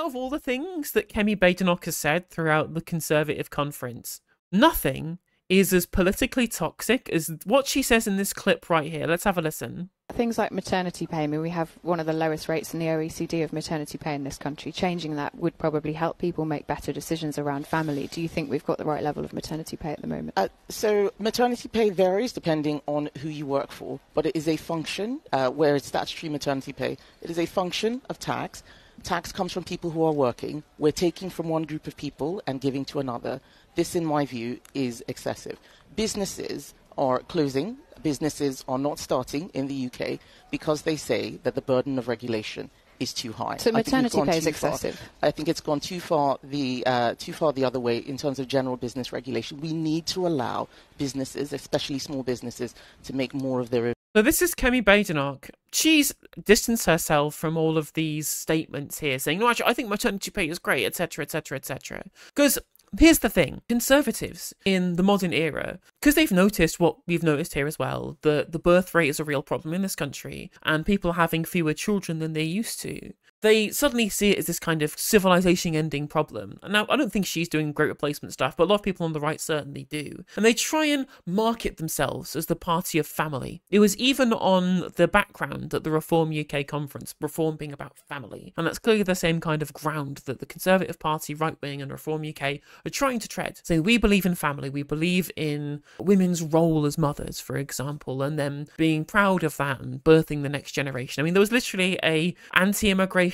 out of all the things that Kemi Badenoch has said throughout the Conservative conference, nothing is as politically toxic as what she says in this clip right here. Let's have a listen. Things like maternity pay. I mean, we have one of the lowest rates in the OECD of maternity pay in this country. Changing that would probably help people make better decisions around family. Do you think we've got the right level of maternity pay at the moment? So maternity pay varies depending on who you work for, but it is a function, where it's statutory maternity pay, it is a function of tax. Tax comes from people who are working. We're taking from one group of people and giving to another. This, in my view, is excessive. Businesses are closing. Businesses are not starting in the UK because they say that the burden of regulation is too high. So maternity pay is excessive? I think it's gone too far the other way in terms of general business regulation. We need to allow businesses, especially small businesses, to make more of their own. So this is Kemi Badenoch. She's distanced herself from all of these statements here, saying, no, actually, I think maternity pay is great, etc., etc., etc. Because here's the thing. Conservatives in the modern era, because they've noticed what we've noticed here as well, the birth rate is a real problem in this country, and people are having fewer children than they used to. They suddenly see it as this kind of civilization-ending problem. Now, I don't think she's doing great replacement stuff, but a lot of people on the right certainly do. And they try and market themselves as the party of family. It was even on the background at the Reform UK conference, Reform being about family. And that's clearly the same kind of ground that the Conservative Party, right-wing and Reform UK are trying to tread. Saying we believe in family, we believe in women's role as mothers, for example, and them being proud of that and birthing the next generation. I mean, there was literally a anti-immigration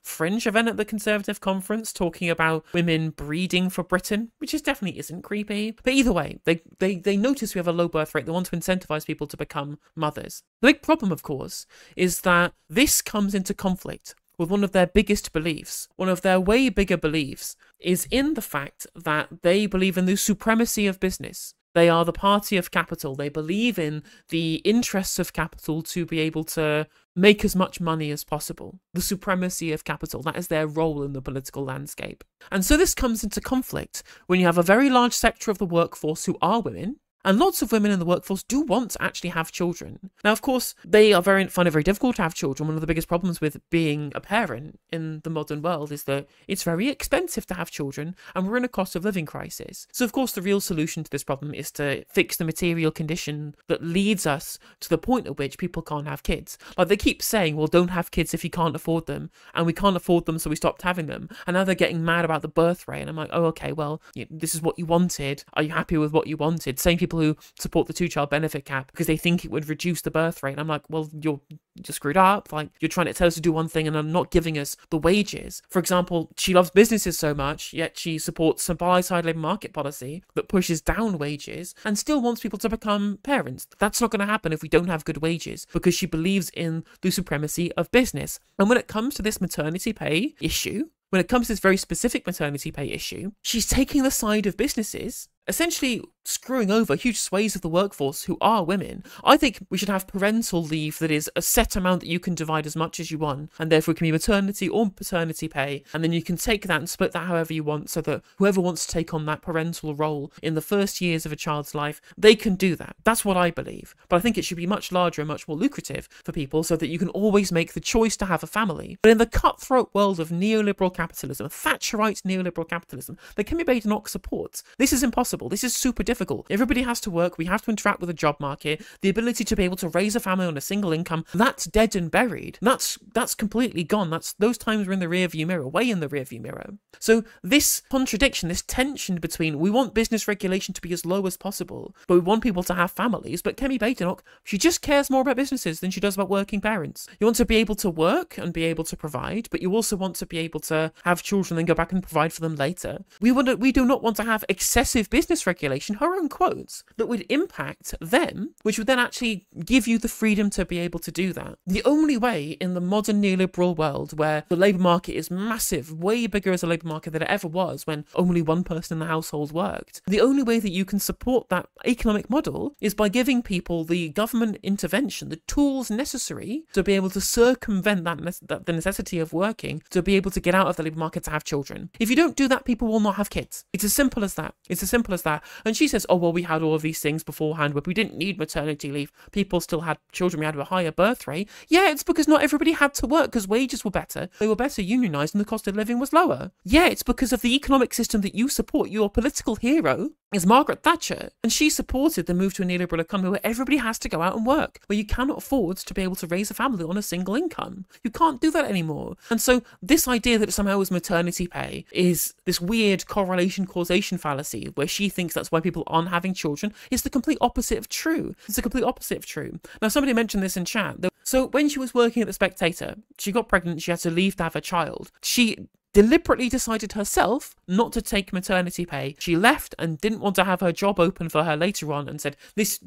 fringe event at the Conservative conference talking about women breeding for Britain, which definitely isn't creepy. But either way, they notice we have a low birth rate. They want to incentivize people to become mothers. The big problem, of course, is that this comes into conflict with one of their biggest beliefs. One of their way bigger beliefs is in the fact that they believe in the supremacy of business. They are the party of capital. They believe in the interests of capital to be able to make as much money as possible. The supremacy of capital, that is their role in the political landscape. And so this comes into conflict when you have a very large sector of the workforce who are women, and lots of women in the workforce do want to actually have children. Now, of course, they find it very difficult to have children. One of the biggest problems with being a parent in the modern world is that it's very expensive to have children, and we're in a cost of living crisis. So, of course, the real solution to this problem is to fix the material condition that leads us to the point at which people can't have kids. Like, they keep saying, well, don't have kids if you can't afford them, and we can't afford them, so we stopped having them. And now they're getting mad about the birth rate, and I'm like, oh, okay, well, this is what you wanted. Are you happy with what you wanted? Same people who support the two-child benefit cap because they think it would reduce the birth rate. And I'm like, well, you're screwed up. Like, you're trying to tell us to do one thing and not giving us the wages. For example, she loves businesses so much, yet she supports some buy-side labour market policy that pushes down wages and still wants people to become parents. That's not going to happen if we don't have good wages, because she believes in the supremacy of business. And when it comes to this maternity pay issue, when it comes to this very specific maternity pay issue, she's taking the side of businesses, essentially screwing over huge swathes of the workforce who are women. I think we should have parental leave that is a set amount that you can divide as much as you want, and therefore it can be maternity or paternity pay, and then you can take that and split that however you want, so that whoever wants to take on that parental role in the first years of a child's life, they can do that. That's what I believe. But I think it should be much larger and much more lucrative for people, so that you can always make the choice to have a family. But in the cutthroat world of neoliberal capitalism, Thatcherite neoliberal capitalism, that Kemi Badenoch supports, this is impossible. This is super difficult. Everybody has to work. We have to interact with the job market. The ability to be able to raise a family on a single income, that's dead and buried. That's completely gone. Those times are in the rearview mirror, way in the rearview mirror. So this contradiction, this tension between, we want business regulation to be as low as possible, but we want people to have families. But Kemi Badenoch, she just cares more about businesses than she does about working parents. You want to be able to work and be able to provide, but you also want to be able to have children and go back and provide for them later. We do not want to have excessive business regulation, her own quotes, that would impact them, which would then actually give you the freedom to be able to do that. The only way in the modern neoliberal world, where the labour market is massive, way bigger as a labour market than it ever was when only one person in the household worked, the only way that you can support that economic model is by giving people the government intervention, the tools necessary to be able to circumvent the necessity of working, to be able to get out of the labour market to have children. If you don't do that, people will not have kids. It's as simple as that. It's as simple as that. And she says, oh, well, we had all of these things beforehand where we didn't need maternity leave. People still had children. We had a higher birth rate. Yeah, it's because not everybody had to work because wages were better. They were better unionised and the cost of living was lower. Yeah, it's because of the economic system that you support. Your political hero is Margaret Thatcher. And she supported the move to a neoliberal economy where everybody has to go out and work, where you cannot afford to be able to raise a family on a single income. You can't do that anymore. And so this idea that it somehow is maternity pay is this weird correlation causation fallacy where she thinks that's why people aren't having children is the complete opposite of true. It's the complete opposite of true. Now, somebody mentioned this in chat. So when she was working at The Spectator, she got pregnant, she had to leave to have a child. She deliberately decided herself not to take maternity pay. She left and didn't want to have her job open for her later on and said, this,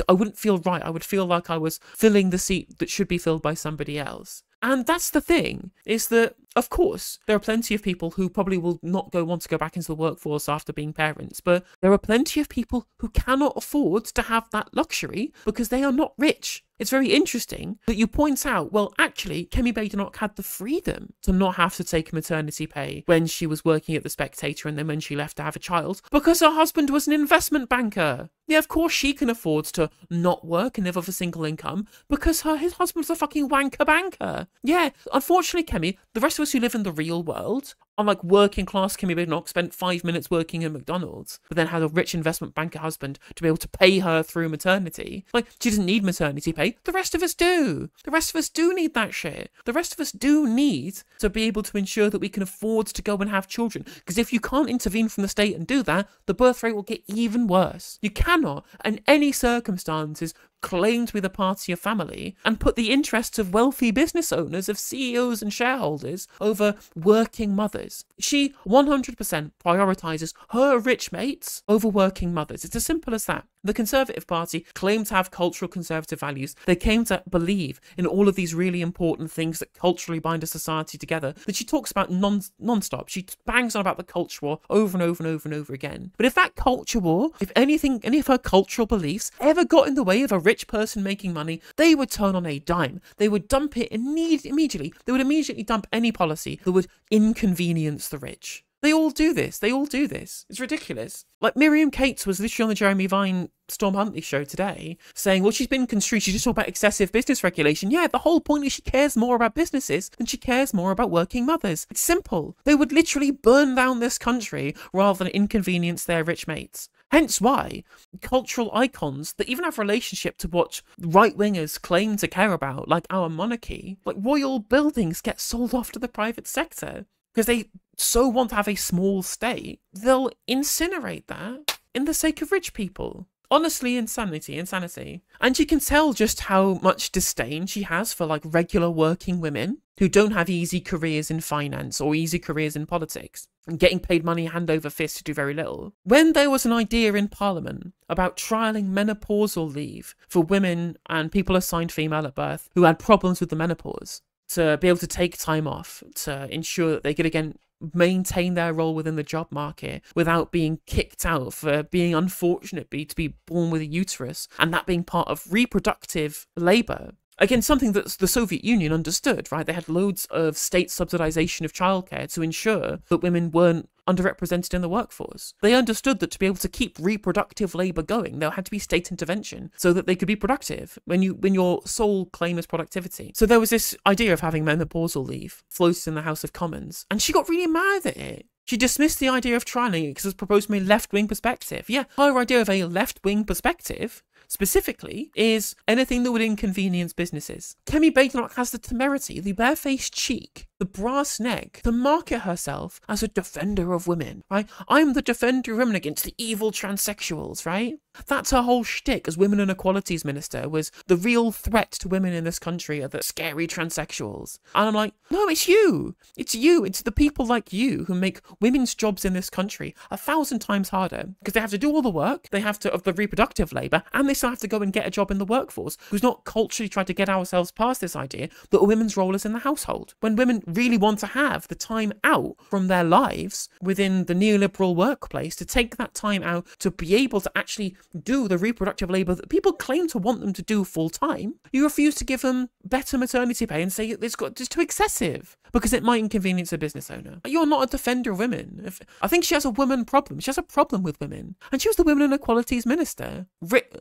I wouldn't feel right. I would feel like I was filling the seat that should be filled by somebody else. And that's the thing, is that, of course, there are plenty of people who probably will not want to go back into the workforce after being parents, but there are plenty of people who cannot afford to have that luxury because they are not rich. It's very interesting that you point out, well, actually, Kemi Badenoch had the freedom to not have to take maternity pay when she was working at The Spectator and then when she left to have a child because her husband was an investment banker. Yeah, of course she can afford to not work and live off a single income because his husband's a fucking wanker banker. Yeah, unfortunately, Kemi, the rest of us who live in the real world, unlike working class Kemi Badenoch, spent 5 minutes working in McDonald's, but then had a rich investment banker husband to be able to pay her through maternity. Like, she doesn't need maternity pay. The rest of us do. The rest of us do need that shit. The rest of us do need to be able to ensure that we can afford to go and have children. Because if you can't intervene from the state and do that, the birth rate will get even worse. You cannot, in any circumstances, claim to be the party of family and put the interests of wealthy business owners, of CEOs and shareholders over working mothers. She 100% prioritises her rich mates over working mothers. It's as simple as that. The Conservative Party claim to have cultural conservative values. They came to believe in all of these really important things that culturally bind a society together that she talks about non-stop. She bangs on about the culture war over and over and over and over again. But if that culture war, if anything, any of her cultural beliefs ever got in the way of a rich person making money, they would turn on a dime. They would dump it immediately. They would immediately dump any policy that would inconvenience the rich. They all do this. They all do this. It's ridiculous. Like Miriam Cates was literally on the Jeremy Vine Storm Huntley show today saying, well, she's been construed. She's just talking about excessive business regulation. Yeah, the whole point is she cares more about businesses than she cares more about working mothers. It's simple. They would literally burn down this country rather than inconvenience their rich mates. Hence why cultural icons that even have relationship to what right-wingers claim to care about, like our monarchy, like royal buildings, get sold off to the private sector. Because they so want to have a small state, they'll incinerate that in the sake of rich people. Honestly, insanity. And you can tell just how much disdain she has for like regular working women who don't have easy careers in finance or easy careers in politics and getting paid money hand over fist to do very little. When there was an idea in Parliament about trialling menopausal leave for women and people assigned female at birth who had problems with the menopause, to be able to take time off to ensure that they could again maintain their role within the job market without being kicked out for being unfortunate to be born with a uterus and that being part of reproductive labour. Again, something that the Soviet Union understood, right? They had loads of state subsidization of childcare to ensure that women weren't underrepresented in the workforce. They understood that to be able to keep reproductive labour going, there had to be state intervention so that they could be productive when your sole claim is productivity. So there was this idea of having menopausal leave floated in the House of Commons, and she got really mad at it. She dismissed the idea of trialling it because it was proposed from a left-wing perspective. Yeah, her idea of a left-wing perspective specifically is anything that would inconvenience businesses. Kemi Badenoch has the temerity, the barefaced cheek, the brass neck to market herself as a defender of women, right? I'm the defender of women against the evil transsexuals, right? That's her whole shtick as Women and Equalities Minister, was the real threat to women in this country are the scary transsexuals. And I'm like, no, it's you. It's you. It's the people like you who make women's jobs in this country 1,000 times harder because they have to do all the work, they have to, of the reproductive labour, and they still have to go and get a job in the workforce. Who's not culturally tried to get ourselves past this idea that a women's role is in the household. When women really want to have the time out from their lives within the neoliberal workplace, to take that time out to be able to actually do the reproductive labour that people claim to want them to do full time, you refuse to give them better maternity pay and say it's too excessive because it might inconvenience a business owner. You're not a defender of women. I think she has a woman problem. She has a problem with women. And she was the Women and Equalities Minister.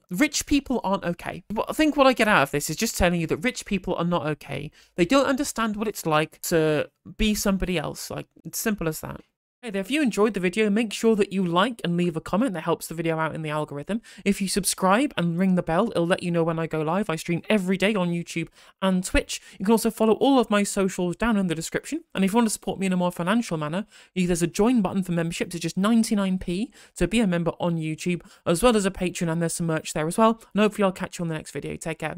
Rich people aren't okay. But I think what I get out of this is just telling you that rich people are not okay. They don't understand what it's like to be somebody else. Like, it's simple as that. Hey there, if you enjoyed the video, make sure that you like and leave a comment. That helps the video out in the algorithm. If you subscribe and ring the bell, it'll let you know when I go live. I stream every day on YouTube and Twitch. You can also follow all of my socials down in the description. And if you want to support me in a more financial manner, there's a join button for membership to just 99p to be a member on YouTube, as well as a Patreon, and there's some merch there as well. And hopefully I'll catch you on the next video. Take care.